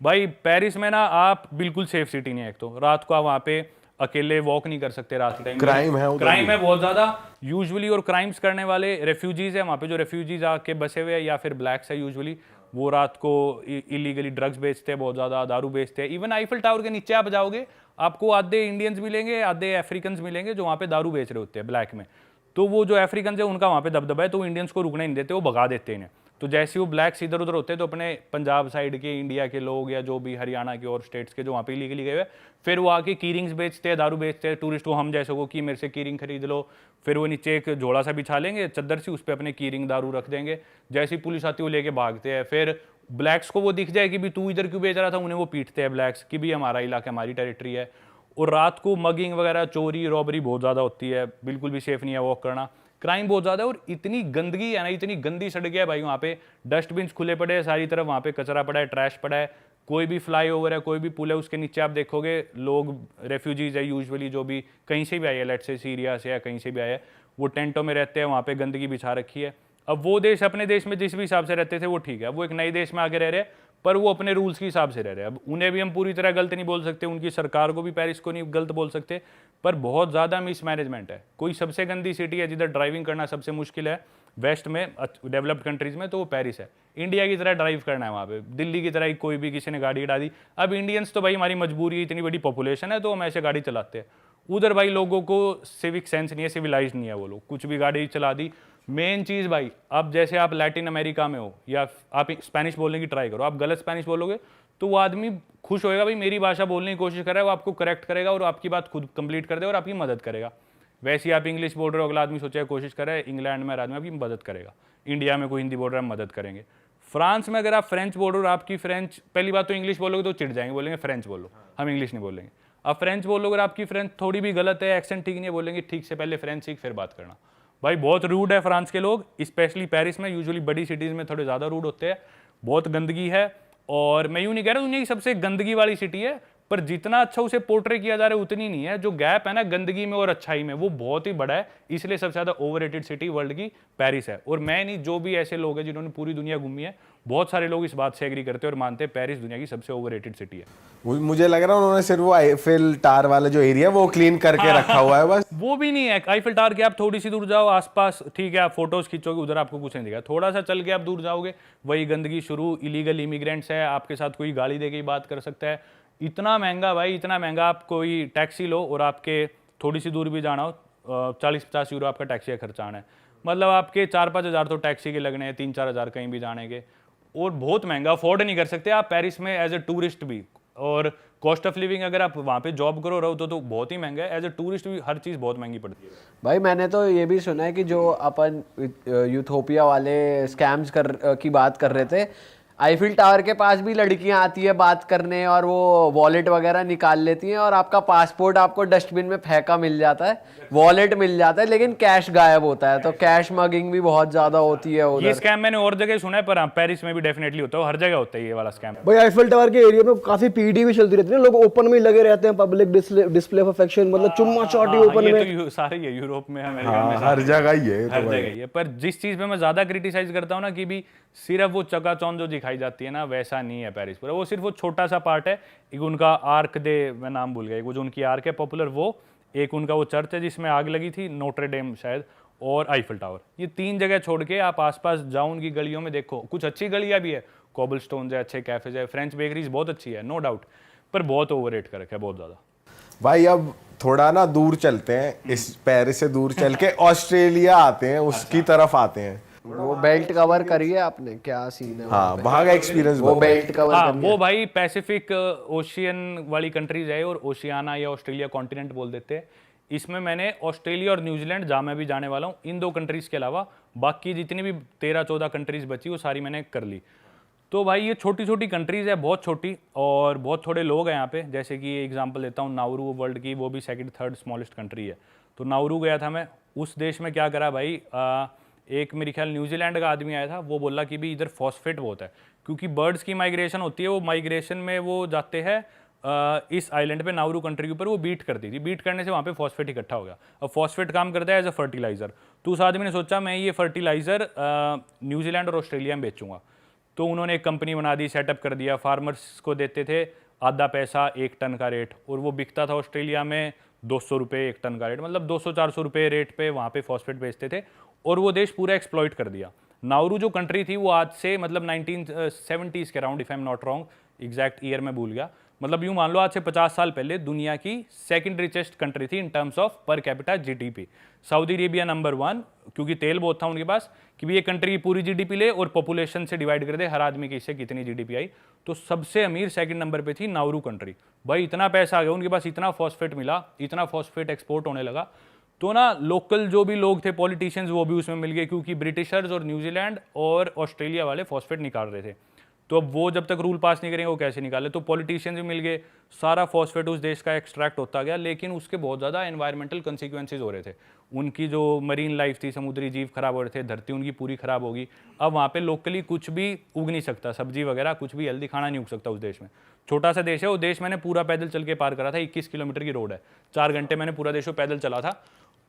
भाई पेरिस में ना आप बिल्कुल सेफ सिटी नहीं है। एक तो रात को आप वहाँ पे अकेले वॉक नहीं कर सकते रात के टाइम। क्राइम है उधर क्राइम भी। है बहुत ज्यादा यूजुअली, और क्राइम्स करने वाले रेफ्यूजीज है वहाँ पे, जो रेफ्यूजीज आके बसे हुए हैं या फिर ब्लैक्स है यूजुअली, वो रात को इलीगली ड्रग्स बेचते हैं, बहुत ज्यादा दारू बेचते हैं। इवन आईफिल टावर के नीचे आप जाओगे, आपको आधे इंडियंस मिलेंगे, आधे अफ्रीकन मिलेंगे जो वहाँ पे दारू बेच रहे होते हैं ब्लैक में। तो वो जो अफ्रीकन है उनका वहाँ पे दबदबा है, तो वो इंडियंस को रुकने नहीं देते, वो भगा देते हैं इन्हें। तो जैसे वो ब्लैक्स इधर उधर होते हैं, तो अपने पंजाब साइड के इंडिया के लोग या जो भी हरियाणा के और स्टेट्स के जो वहाँ पे इलीगली गए हुए, फिर वो आके की रिंग्स बेचते हैं, दारू बेचते हैं टूरिस्ट को, हम जैसे को कि मेरे से की रिंग खरीद लो। फिर वो नीचे एक झोला सा बिछा लेंगे चद्दर सी, उस पर अपने की रिंग दारू रख देंगे। जैसी पुलिस आती है वो लेके भागते हैं। फिर ब्लैक्स को वो दिख जाए कि भी तू इधर क्यों बेच रहा था, उन्हें वो पीटते हैं ब्लैक्स कि भी हमारा इलाका हमारी टेरिटरी है। और रात को मगिंग वगैरह, चोरी रॉबरी बहुत ज़्यादा होती है, बिल्कुल भी सेफ नहीं है वॉक करना। क्राइम बहुत ज़्यादा है, और इतनी गंदगी है ना, इतनी गंदी सड़क है भाई वहाँ पे। डस्टबिन खुले पड़े हैं सारी तरफ, वहाँ पे कचरा पड़ा है, ट्रैश पड़ा है। कोई भी फ्लाईओवर है, कोई भी पुल है, उसके नीचे आप देखोगे लोग रेफ्यूजीज है यूजुअली, जो भी कहीं से भी आए हैं, लेट से सीरिया से या कहीं से भी आए हैं, वो टेंटों में रहते हैं, वहाँ पे गंदगी बिछा रखी है। अब वो देश अपने देश में जिस भी हिसाब से रहते थे वो ठीक है, वो एक नए देश में आके रह रहे हैं, पर वो अपने रूल्स के हिसाब से रह रहे हैं। अब उन्हें भी हम पूरी तरह गलत नहीं बोल सकते, उनकी सरकार को भी, पेरिस को नहीं गलत बोल सकते, पर बहुत ज़्यादा मिसमैनेजमेंट है। कोई सबसे गंदी सिटी है जिधर ड्राइविंग करना सबसे मुश्किल है वेस्ट में, डेवलप्ड कंट्रीज में, तो वो पेरिस है। इंडिया की तरह ड्राइव करना है वहाँ पे, दिल्ली की तरह ही कोई भी किसी ने गाड़ी उड़ा दी। अब इंडियंस तो भाई हमारी मजबूरी है, इतनी बड़ी पॉपुलेशन है तो हम ऐसे गाड़ी चलाते हैं। उधर भाई लोगों को सिविक सेंस नहीं है, सिविलाइज नहीं है, वो लोग कुछ भी गाड़ी चला दी। मेन चीज़ भाई, अब जैसे आप लैटिन अमेरिका में हो या आप स्पेनिश बोलने की ट्राई करो, आप गलत स्पेनिश बोलोगे तो वो आदमी खुश होएगा, भाई मेरी भाषा बोलने की कोशिश कर रहा है, वो आपको करेक्ट करेगा और आपकी बात खुद कंप्लीट कर देगा और आपकी मदद करेगा। वैसे ही आप इंग्लिश बोल रहे हो, अगला आदमी सोचा कोशिश कर रहा है, इंग्लैंड में आदमी आपकी मदद करेगा। इंडिया में कोई हिंदी बोल रहा है, मदद करेंगे। फ्रांस में अगर आप फ्रेंच बोल रहे हो और आपकी फ्रेंच, पहली बात तो इंग्लिश बोलोगे तो चिढ़ जाएंगे, बोलेंगे फ्रेंच बोलो, हम इंग्लिश नहीं बोलेंगे। अब फ्रेंच बोलोगे और आपकी फ्रेंच थोड़ी भी गलत है, एक्सेंट ठीक नहीं है, बोलेंगे ठीक से पहले फ्रेंच सीख फिर बात करना। भाई बहुत रूड है फ्रांस के लोग, स्पेशली पेरिस में। यूजुअली बड़ी सिटीज़ में थोड़े ज़्यादा रूड होते हैं, बहुत गंदगी है। और मैं यूँ नहीं कह रहा दुनिया की सबसे गंदगी वाली सिटी है, पर जितना अच्छा उसे पोर्ट्रे किया जा रहा है उतनी नहीं है। जो गैप है ना गंदगी में और अच्छाई में, वो बहुत ही बड़ा है, इसलिए सबसे ज़्यादा ओवररेटेड सिटी वर्ल्ड की पेरिस है। और मैं नहीं, जो भी ऐसे लोग हैं जिन्होंने पूरी दुनिया घूमी है, बहुत सारे लोग इस बात से एग्री करते हैं और मानते हैं पेरिस दुनिया की सबसे ओवररेटेड सिटी है। मुझे लग रहा है उन्होंने सिर्फ वो आईफिल टावर वाला जो एरिया वो क्लीन करके रखा हुआ है बस। वो भी नहीं है। आईफिल टावर के आप थोड़ी सी दूर जाओ आसपास, ठीक है, आप फोटोज खींचोगे, उधर आपको कुछ नहीं दिखेगा। थोड़ा सा चल के आप दूर जाओगे, वही गंदगी शुरू, इलीगल इमिग्रेंट्स है, आपके साथ कोई गाली दे के बात कर सकता है। इतना महंगा भाई, इतना महंगा। आप कोई टैक्सी लो और आपके थोड़ी सी दूर भी जाना हो, 40-50 यूरो आपका टैक्सी का खर्चा आना है। मतलब आपके 4-5 हज़ार तो टैक्सी के लगने हैं, 3-4 हज़ार कहीं भी जाने के। और बहुत महंगा, अफोर्ड नहीं कर सकते आप पेरिस में एज ए टूरिस्ट भी। और कॉस्ट ऑफ लिविंग, अगर आप वहाँ पे जॉब करो रहो तो बहुत ही महंगा है। एज ए टूरिस्ट भी हर चीज़ बहुत महंगी पड़ती है भाई। मैंने तो ये भी सुना है कि जो अपन यूथोपिया वाले स्कैम्स की बात कर रहे थे, आईफिल टावर के पास भी लड़कियां आती है बात करने और वो वॉलेट वगैरह निकाल लेती हैं और आपका पासपोर्ट आपको डस्टबिन में फेंका मिल जाता है, वॉलेट मिल जाता है, लेकिन कैश गायब होता है। तो कैश मगिंग भी बहुत ज्यादा होती है उधर। ये स्कैम मैंने और जगह सुना है, पर हाँ पेरिस में भी डेफिनेटली होता है, हर जगह होता है ये वाला स्कैम। भाई आईफिल टावर के एरिया में काफी पीडी भी चलती रहती है, लोग ओपन में लगे रहते हैं, पब्लिक डिस्प्ले ऑफ अफेक्शन, मतलब चुम्मा चाटी ओपन में। ये तो सारे ही है, यूरोप में, अमेरिका में, हर जगह ही है, हर जगह ही है। पर जिस चीज पे मैं ज्यादा क्रिटिसाइज करता हूँ ना, कि भी सिर्फ वो चकाचौंध जो दिखाई जाती है ना, वैसा नहीं है पेरिस पर। वो सिर्फ वो छोटा सा पार्ट है। एक उनका आर्क दे, मैं नाम भूल गया, वो जो उनकी आर्क है पॉपुलर, वो एक उनका वो चर्च है जिसमें आग लगी थी, नोट्रे डेम शायद, और आईफिल टावर। ये 3 जगह छोड़ के आप आसपास जाओ उनकी गलियों में, देखो कुछ अच्छी गलियां भी है, कोबलस्टोन है, अच्छे कैफेज है, फ्रेंच बेकरीज बहुत अच्छी है, नो डाउट, पर बहुत ओवररेट कर रखा है, बहुत ज्यादा। भाई अब थोड़ा ना दूर चलते हैं, इस पेरिस से दूर चल के ऑस्ट्रेलिया आते हैं, उसकी तरफ आते हैं। वो बेल्ट कवर करिए आपने, क्या सीन है? हाँ, वहाँ का एक्सपीरियंस वो बेल्ट कवर हाँ, वो भाई पैसिफिक ओशियन वाली कंट्रीज है, और ओशियाना या ऑस्ट्रेलिया कॉन्टिनेंट बोल देते हैं। इसमें मैंने ऑस्ट्रेलिया और न्यूजीलैंड, जहाँ मैं भी जाने वाला हूँ, इन 2 कंट्रीज के अलावा बाकी जितनी भी 13-14 कंट्रीज बची वो सारी मैंने कर ली। तो भाई ये छोटी छोटी कंट्रीज है, बहुत छोटी, और बहुत थोड़े लोग हैं यहाँ पे। जैसे कि एग्जांपल देता हूँ, नाउरू वर्ल्ड की वो भी 2nd-3rd स्मॉलेस्ट कंट्री है। तो नाउरू गया था मैं। उस देश में क्या करा भाई, एक मेरे ख्याल न्यूजीलैंड का आदमी आया था, वो बोला कि भी इधर फॉस्फेट बहुत है, क्योंकि बर्ड्स की माइग्रेशन होती है, वो माइग्रेशन में वो जाते हैं इस आइलैंड पे, नाउरू कंट्री के ऊपर, वो बीट करती थी, बीट करने से वहाँ पे फॉस्फेट इकट्ठा हो गया। अब फॉस्फेट काम करता है एज अ फर्टिलाइजर। तो उस आदमी ने सोचा मैं ये फर्टिलाइजर न्यूजीलैंड और ऑस्ट्रेलिया में बेचूंगा। तो उन्होंने एक कंपनी बना दी, सेटअप कर दिया, फार्मर्स को देते थे आधा पैसा 1 टन का रेट, और वो बिकता था ऑस्ट्रेलिया में 200 रुपये 1 टन का रेट, मतलब 200-400 रुपये रेट पे वहाँ पे फॉस्फेट बेचते थे, और वो देश पूरा एक्सप्लॉइट कर दिया। नाउरू जो कंट्री थी वो आज से मतलब 1970s के around, if I am not wrong, exact year में भूल गया, मतलब यूँ मान लो आज से 50 साल पहले दुनिया की सेकंड रिचेस्ट कंट्री थी in terms of per capita GDP. Saudi Arabia number 1, क्योंकि तेल बहुत था उनके पास, कि भी ये कंट्री की पूरी जीडीपी ले और पॉपुलेशन से डिवाइड कर दे हर आदमी की इससे कितनी जीडीपी आई, तो सबसे अमीर सेकंड नंबर पे थी नाउरू कंट्री। भाई इतना पैसा आ गया उनके पास, इतना फॉस्फेट मिला, इतना फॉस्फेट एक्सपोर्ट होने लगा, तो ना लोकल जो भी लोग थे पॉलिटिशियंस वो भी उसमें मिल गए, क्योंकि ब्रिटिशर्स और न्यूजीलैंड और ऑस्ट्रेलिया वाले फॉस्फेट निकाल रहे थे। तो अब वो जब तक रूल पास नहीं करेंगे वो कैसे निकाले, तो पॉलिटिशियंस भी मिल गए, सारा फॉस्फेट उस देश का एक्सट्रैक्ट होता गया, लेकिन उसके बहुत ज़्यादा एनवायरमेंटल कंसिक्वेंसेज हो रहे थे। उनकी जो मरीन लाइफ थी, समुद्री जीव खराब हो रहे थे, धरती उनकी पूरी खराब होगी। अब वहाँ पे लोकली कुछ भी उग नहीं सकता, सब्जी वगैरह कुछ भी हेल्दी खाना नहीं उग सकता उस देश में। छोटा सा देश है वो देश, मैंने पूरा पैदल चल के पार करा था, 21 किलोमीटर की रोड है, 4 घंटे मैंने पूरा देश पैदल चला था।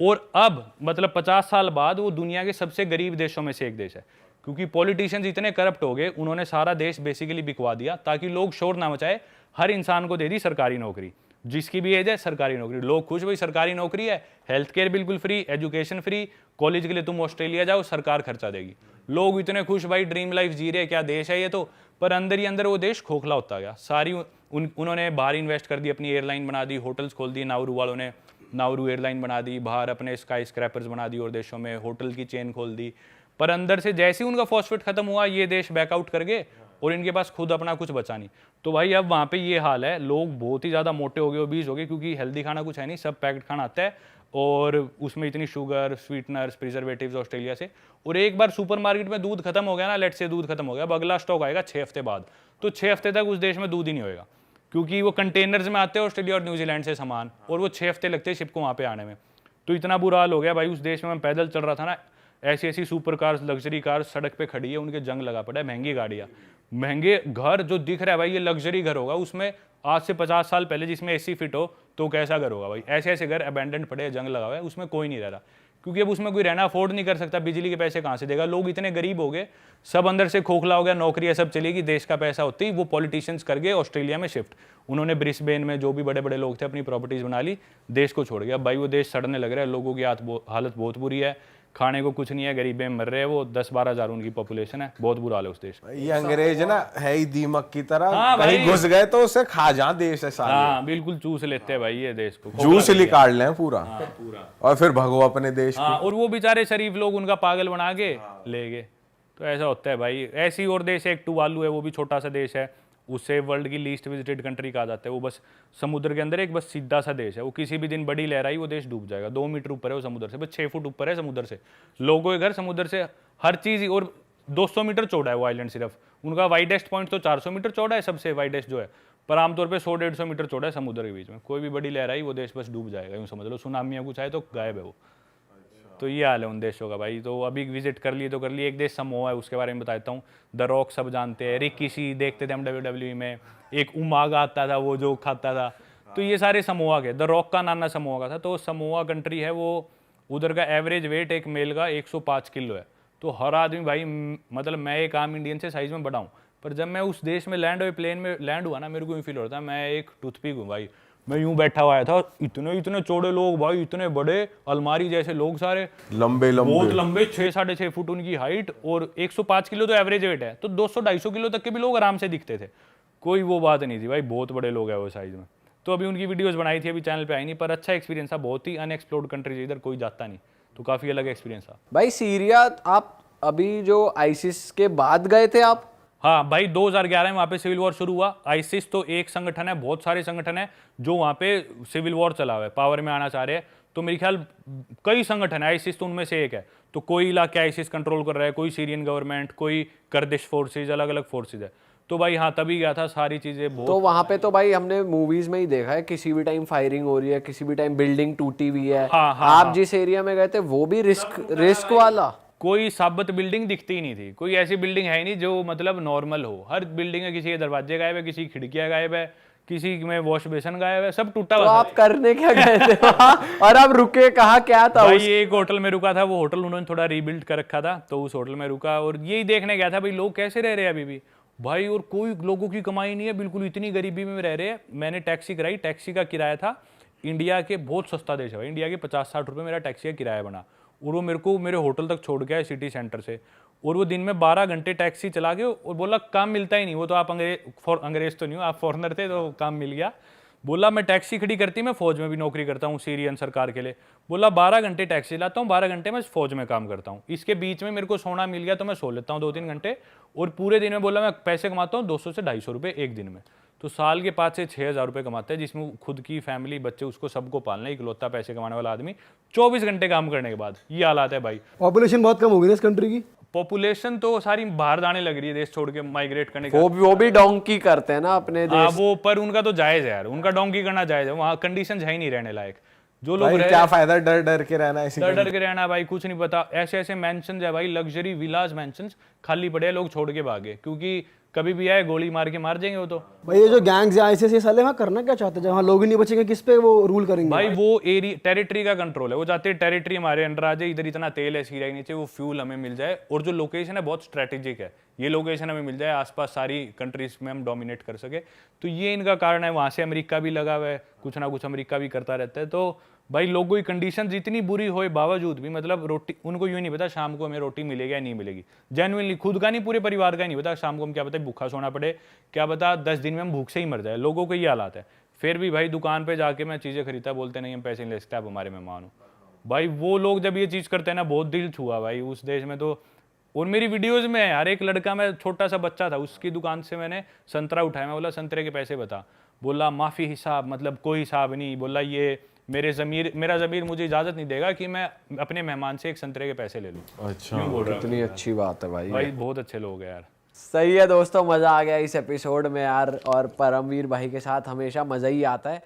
और अब मतलब 50 साल बाद वो दुनिया के सबसे गरीब देशों में से एक देश है, क्योंकि पॉलिटिशियंस इतने करप्ट हो गए, उन्होंने सारा देश बेसिकली बिकवा दिया ताकि लोग शोर ना मचाए। हर इंसान को दे दी सरकारी नौकरी, जिसकी भी एज है सरकारी नौकरी, लोग खुश, भाई सरकारी नौकरी है, हेल्थ केयर बिल्कुल फ्री, एजुकेशन फ्री, कॉलेज के लिए तुम ऑस्ट्रेलिया जाओ सरकार खर्चा देगी। लोग इतने खुश, भाई ड्रीम लाइफ जी रहे, क्या देश है ये तो। पर अंदर ही अंदर वो देश खोखला होता गया। सारी उन्होंने बाहर इन्वेस्ट कर दी, अपनी एयरलाइन बना दी, होटल्स खोल दी, नाउरू वालों ने नाउरू एयरलाइन बना दी, बाहर अपने स्काई स्क्रैपर्स बना दी और देशों में होटल की चेन खोल दी। पर अंदर से जैसे ही उनका फॉस्फेट खत्म हुआ ये देश बैकआउट कर गए और इनके पास खुद अपना कुछ बचा नहीं। तो भाई अब वहाँ पे ये हाल है, लोग बहुत ही ज़्यादा मोटे हो गए, ओबीज हो गए, क्योंकि हेल्दी खाना कुछ है नहीं, सब पैकेट खाना आता है और उसमें इतनी शुगर, स्वीटनर्स, प्रिजर्वेटिव्स ऑस्ट्रेलिया से। और एक बार सुपरमार्केट में दूध खत्म हो गया ना, लेट से दूध खत्म हो गया, अब अगला स्टॉक आएगा 6 हफ्ते बाद, तो 6 हफ्ते तक उस देश में दूध ही नहीं होएगा, क्योंकि वो कंटेनर्स में आते हैं ऑस्ट्रेलिया और न्यूजीलैंड से सामान, और वो 6 हफ्ते लगते हैं शिप को वहाँ पे आने में। तो इतना बुरा हाल हो गया भाई उस देश में। मैं पैदल चल रहा था ना, ऐसी ऐसी सुपर कार्स, लग्जरी कार्स सड़क पे खड़ी है, उनके जंग लगा पड़ा है, महंगी गाड़ियाँ, महंगे घर जो दिख रहा है भाई ये लग्जरी घर होगा, उसमें आज से 50 साल पहले जिसमें एसी फिट हो तो कैसा घर होगा भाई। ऐसे ऐसे घर अबैंडन पड़े, जंग लगा हुआ है, उसमें कोई नहीं रह रहा, क्योंकि अब उसमें कोई रहना अफोर्ड नहीं कर सकता, बिजली के पैसे कहाँ से देगा। लोग इतने गरीब हो गए, सब अंदर से खोखला हो गया, नौकरियाँ सब चलेगी, देश का पैसा होती ही वो पॉलिटिशियंस कर गए ऑस्ट्रेलिया में शिफ्ट। उन्होंने ब्रिस्बेन में जो भी बड़े बड़े लोग थे अपनी प्रॉपर्टीज बना ली, देश को छोड़ गया। भाई वो देश सड़ने लग रहा है, लोगों की हालत बहुत बुरी है, खाने को कुछ नहीं है, गरीबें मर रहे हैं, वो 10-12 हज़ार उनकी पॉपुलेशन है, बहुत बुरा हाल है उस देश में। ये अंग्रेज ना है ही दीमक की तरह, हाँ कहीं भाई। घुस गए तो उसे खा जा देश है साले। हाँ बिल्कुल, चूस लेते हैं भाई ये देश को, जूस निकाल लें पूरा, पूरा। और फिर भगो अपने देश हाँ, और वो बेचारे शरीफ लोग उनका पागल बना के ले गए। तो ऐसा होता है भाई। ऐसी और देश है, एक टुवालू है, वो भी छोटा सा देश है, उससे वर्ल्ड की लीस्ट विजिटेड कंट्री कहा जाता है। वो बस समुद्र के अंदर एक बस सीधा सा देश है, वो किसी भी दिन बड़ी लहर आई वो देश डूब जाएगा। 2 मीटर ऊपर है वो समुद्र से, बस 6 फुट ऊपर है समुद्र से, लोगों के घर समुद्र से, हर चीज़। और 200 मीटर चौड़ा है वो आइलैंड सिर्फ, उनका वाइडेस्ट पॉइंट तो 400 मीटर चौड़ा है सबसे वाइडेस्ट जो है, पर आमतौर पे 100-150 मीटर चौड़ा है समुद्र के बीच में। कोई भी बड़ी लहर आई वो देश बस डूब जाएगा, यूँ समझ लो, सुनामी या कुछ आए तो गायब है वो। तो ये हाल है उन देशों का भाई। तो अभी विजिट कर लिए तो कर लिए। एक देश समोआ है, उसके बारे में बताता हूँ। द रॉक सब जानते हैं, रिकी देखते थे हम WWE में, एक उमागा आता था वो जो खाता था, तो ये सारे समोआ के। द रॉक का नाना समोआ का था। तो समोआ कंट्री है वो, उधर का एवरेज वेट एक मेल का 105 किलो है। तो हर आदमी भाई, मतलब मैं एक आम इंडियन से साइज में बड़ा हूँ, पर जब मैं उस देश में लैंड हुए, प्लेन में लैंड हुआ ना, मेरे को यूँ फील होता है मैं एक टूथपिक हूँ भाई। मैं यूं बैठा हुआ था, इतने इतने चौड़े लोग भाई, इतने बड़े अलमारी जैसे लोग, सारे लंबे बहुत लंबे, 6-6.5 फुट उनकी हाइट, और 105 किलो तो एवरेज वेट है, तो 200-250 किलो तक के भी लोग आराम से दिखते थे, कोई वो बात नहीं थी भाई, बहुत बड़े लोग हैं वो साइज में। तो अभी उनकी वीडियोस बनाई थी, अभी चैनल पे आई नहीं, पर अच्छा एक्सपीरियंस था, बहुत ही अनएक्सप्लोर्ड कंट्री, इधर कोई जाता नहीं, तो काफी अलग एक्सपीरियंस था भाई। सीरिया आप अभी जो आईसिस के बाद गए थे आप? हाँ भाई, 2011 में वहाँ पे सिविल वॉर शुरू हुआ। आईसिस तो एक संगठन है, बहुत सारे संगठन है जो वहाँ पे सिविल वॉर चला हुआ है, पावर में आना चाह रहे हैं। तो मेरे ख्याल कई संगठन है, आईसिस तो उनमें से एक है। तो कोई इलाके आईसिस कंट्रोल कर रहा है, कोई सीरियन गवर्नमेंट, कोई कर्दिश फोर्सेज, अलग अलग फोर्सेज है। तो भाई हाँ, तभी गया था, सारी चीजें बहुत। तो वहाँ पे तो भाई हमने मूवीज में ही देखा है, किसी भी टाइम फायरिंग हो रही है, किसी भी टाइम बिल्डिंग टूटी हुई है। आप जिस एरिया में गए थे वो भी रिस्क वाला? कोई साबित बिल्डिंग दिखती ही नहीं थी, कोई ऐसी बिल्डिंग है ही नहीं जो मतलब नॉर्मल हो। हर बिल्डिंग है, किसी के दरवाजे गायब है, किसी की खिड़कियां गायब है, किसी में वॉश बेसन गायब है, सब टूटा तो हुआ था। आप करने क्या गए थे वहाँ? और आप रुके कहाँ, क्या था भाई उस? एक होटल में रुका था, वो होटल उन्होंने थोड़ा रीबिल्ड कर रखा था, तो उस होटल में रुका और यही देखने गया था भाई लोग कैसे रह रहे हैं अभी भी भाई, और कोई लोगों की कमाई नहीं है, बिल्कुल इतनी गरीबी में रह रहे हैं। मैंने टैक्सी कराई, टैक्सी का किराया था इंडिया के, बहुत सस्ता देश है भाई, इंडिया के 50-60 रुपये मेरा टैक्सी का किराया बना, और वो मेरे को मेरे होटल तक छोड़ गया सिटी सेंटर से, और वो दिन में 12 घंटे टैक्सी चला के, और बोला काम मिलता ही नहीं, वो तो आप अंग्रेज तो नहीं हो, आप फॉरनर थे तो काम मिल गया। बोला मैं टैक्सी खड़ी करती, मैं फौज में भी नौकरी करता हूँ सीरियन सरकार के लिए। बोला 12 घंटे टैक्सी चलाता हूँ, 12 घंटे मैं फौज में काम करता हूँ, इसके बीच में मेरे को सोना मिल गया तो मैं सो लेता हूँ 2-3 घंटे, और पूरे दिन में बोला मैं पैसे कमाता हूँ 200 से 250 रुपये एक दिन में, तो साल के 5 से 6 हज़ार रुपये कमाते हैं, जिसमें खुद की फैमिली, बच्चे, उसको सबको पालना, इकलौता पैसे कमाने वाला आदमी 24 घंटे काम करने के बाद। ये हालात है भाई। पॉपुलेशन बहुत कम होगी ना इस कंट्री की। पॉपुलेशन तो सारी बाहर जाने लग रही है, देश छोड़ के माइग्रेट करने का। वो भी डोंकी करते हैं ना अपने हाँ देश। वो, पर उनका तो जायज है यार, उनका डोंकी करना जायज है, वहाँ कंडीशन है ही नहीं रहने लायक। जो लोग भाई रह क्या फायदा डर डर के रहना इसी डर डर के रहना भाई, कुछ नहीं पता। ऐसे ऐसे मैंशंस है भाई, लग्जरी विलास मैंशंस खाली पड़े हैं, लोग छोड़ के भागे, क्योंकि कभी भी आए गोली मार के मार जाएंगे वो तो। भाई ये जो गैंग्स या ऐसे साले वहाँ करना क्या चाहते हैं, जहाँ लोग ही नहीं बचेंगे किस पे वो रूल करेंगे? भाई वो एरिया टेरिटरी का कंट्रोल है, वो चाहते हैं टेरिटरी हमारे अंडर आ जाए, इधर इतना तेल है सीरिया के नीचे, वो फ्यूल हमें मिल जाए, और जो लोकेशन है बहुत स्ट्रेटेजिक है, ये लोकेशन हमें मिल जाए, आसपास सारी कंट्रीज में हम डोमिनेट कर सके, तो ये इनका कारण है। वहाँ से अमेरिका भी लगा हुआ है, कुछ ना कुछ अमेरिका भी करता रहता है। तो भाई लोगों की कंडीशन जितनी बुरी होए बावजूद भी, मतलब रोटी उनको यूँ नहीं पता शाम को हमें रोटी मिलेगी या नहीं मिलेगी, जेन्युइनली खुद का नहीं, पूरे परिवार का ही नहीं पता शाम को हम क्या पता भूखा सोना पड़े, क्या पता 10 दिन में हम भूख से ही मर जाए, लोगों को ये हालात है। फिर भी भाई दुकान पे जाके मैं चीज़ें खरीदता, बोलते नहीं हम पैसे नहीं ले सकते, आप हमारे मेहमान हो। भाई वो लोग जब ये चीज़ करते हैं ना, बहुत दिल छुआ भाई उस देश में तो। और मेरी वीडियोज़ में हर एक लड़का, मैं छोटा सा बच्चा था, उसकी दुकान से मैंने संतरा उठाया, मैं बोला संतरे के पैसे बता, बोला माफ़ी हिसाब, मतलब कोई हिसाब नहीं, बोला ये मेरा ज़मीर मुझे इजाज़त नहीं देगा कि मैं अपने मेहमान से एक संतरे के पैसे ले लूँ। अच्छा कितनी अच्छी बात है भाई। भाई बहुत अच्छे लोग हैं यार। सही है दोस्तों, मजा आ गया इस एपिसोड में यार, और परमवीर भाई के साथ हमेशा मजा ही आता है।